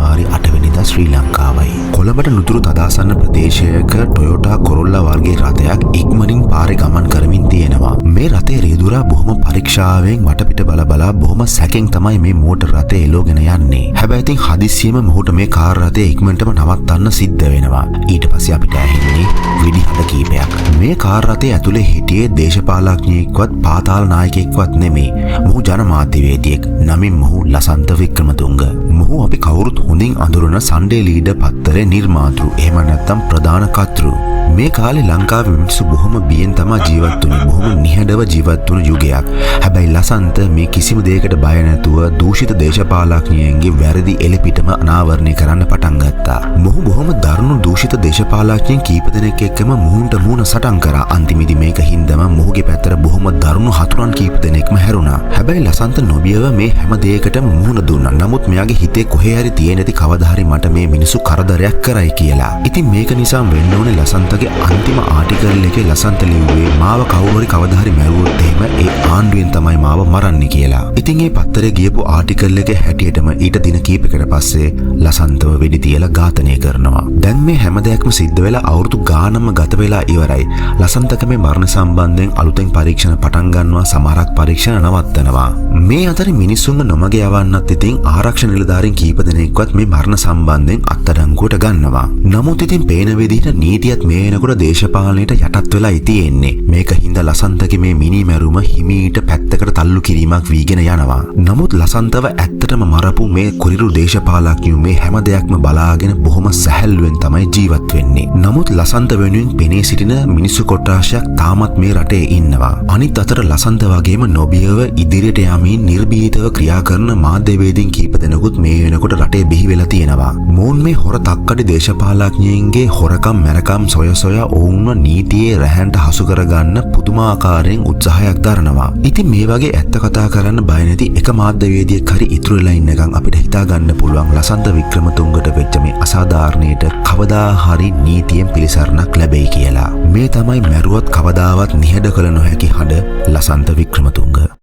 ජනවාරි 8 වෙනිදා ශ්‍රී ලංකාවයි. කොළඹට නුදුරු තදාසන්න ප්‍රදේශයක ටොයෝටා කොරොල්ලා වර්ගයේ රථයක් ඉක්මනින් පාරේ ගමන් කරමින් තියෙනවා. මේ රථයේ රියදුරා බොහොම පරීක්ෂාවෙන් වටපිට බලා බොහොම සැකෙන් තමයි මේ මෝටර් රථය එලෝගෙන යන්නේ. හැබැයි ඉතින් හදිස්සියෙම මොහුට මේ කාර් රථය ඉක්මනටම නවත්තන්න සිද්ධ වෙනවා. ඊට පස්සේ අපිට ඇහෙන්නේ වෙඩි හද කීපයක්. මේ කාර් රථය ඇතුලේ හිටියේ දේශපාලඥයෙක්වත් පාතාල නායකයෙක්වත් නෙමෙයි. මොහු ජනමාධ්‍යවේදියෙක්. නමින් මොහු ලසන්ත වික්‍රමතුංග. මොහු අපි කවුරුත් හොඳින් අඳුරන සන්ඩේ ලීඩර් පත්තරේ නිර්මාතෘ. එහෙම නැත්නම් ප්‍රධාන කර්තෘ. මේ කාලේ ලංකාවේ මිනිස්සු බොහොම බියෙන් තමයි ජීවත් වුනේ. බොහොම නිහඬව ජීවත් වුණු යුගයක්. හැබැයි ලසන්ත මේ කිසිම දෙයකට බය නැතුව දූෂිත දේශපාලඥයන්ගේ වැරදි එලෙපිටම අනාවරණය කරන්න පටන් ගත්තා. මොහු බොහොම දරුණු දූෂිත දේශපාලඥයන් කීප දෙනෙක් එක්කම මුහුණට මුහුණ සටන් කරා. අන්තිමේදී මේක හින්දම මොහුගේ පැත්තට බොහොම දරුණු හතුරන් කීප දෙනෙක්ම හැරුණා. හැබැයි ලසන්ත නොබියව මේ හැම දෙයකටම මුහුණ දුන්නා. නමුත් මෙයාගේ හිතේ කොහේ හරි තියෙන ඇති කවදා හරි මට මේ මිනිස්සු කරදරයක් කරයි කියලා. ඉතින් මේක නිසා වෙන්න ඕනේ ලසන්තගේ අන්තිම ආටිකල් එකේ ලසන්ත ලිව්වේ මාව කවුරු හරි කවදා හරි මැරුවොත් එහෙම ඒ ආණ්ඩුවෙන් තමයි මාව මරන්නේ කියලා. ඉතින් මේ පත්තරේ ගියපු ආටිකල් එකේ හැටියටම ඊට දින කීපයකට පස්සේ ලසන්තව වෙඩි තියලා ඝාතනය කරනවා. දැන් මේ හැම දෙයක්ම සිද්ධ වෙලා අවුරුදු ගානක්ම ගත වෙලා ඉවරයි. ලසන්තක මේ මරණ සම්බන්ධයෙන් අලුතෙන් පරීක්ෂණ පටන් ගන්නවා. සමහරක් පරීක්ෂණ නවත්තනවා. මේ අතරේ මිනිස්සුන්ව නොමග යවන්නත් ඉතින් ආරක්ෂක නිලධාරීන් කීප දෙනෙක්වත් මේ මරණ සම්බන්ධයෙන් අත්අඩංගුවට ගන්නවා. නමුත් ඉතින් පේන විදිහට නීතියත් මේ වෙනකොට දේශපාලනයට යටත් වෙලා තියෙන්නේ. මේක හින්දා ලසන්තගේ මේ මිනි මැරුම හිමීට පැත්තකට තල්ලු කිරීමක් වීගෙන යනවා. නමුත් ලසන්තව ඇත්තටම මරපු මේ කුරිරු දේශපාලඥයෝ මේ හැම දෙයක්ම බලාගෙන බොහොම සැහැල්ලුවෙන් තමයි ජීවත් වෙන්නේ. නමුත් ලසන්ත වෙනුවෙන් පෙනී සිටින මිනිස්සු කොට්ටාශයක් තාමත් මේ රටේ ඉන්නවා. අනිත් අතට ලසන්ත වගේම නොබියව ඉදිරියට යමින් නිර්භීතව ක්‍රියා කරන මාධ්‍යවේදීන් කීප දෙනෙකුත් මේ වෙනකොට රටේ බිහි වෙලා තියෙනවා. මොවුන් මේ හොර තක්කඩි දේශපාලඥයින්ගේ හොරකම් මැරකම් සොයා ඔවුන්ව නීතියේ රැහැන්ට හසු කරගන්න පුදුමාකාරයෙන් උත්සාහයක් දරනවා. ඉතින් මේ වගේ ඇත්ත කතා කරන්න බය නැති එක මාධ්‍යවේදියෙක් හරි ඉතුරු වෙලා ඉන්නකම් අපිට හිතා ගන්න පුළුවන් ලසන්ත වික්‍රමතුංගට වෙච්ච මේ අසාධාරණයට කවදා හරි නීතියෙන් පිළිසරණක් ලැබෙයි කියලා. මේ තමයි මැරුවත් කවදාවත් නිහඬ කළ නොහැකි හඬ ලසන්ත වික්‍රමතුංග.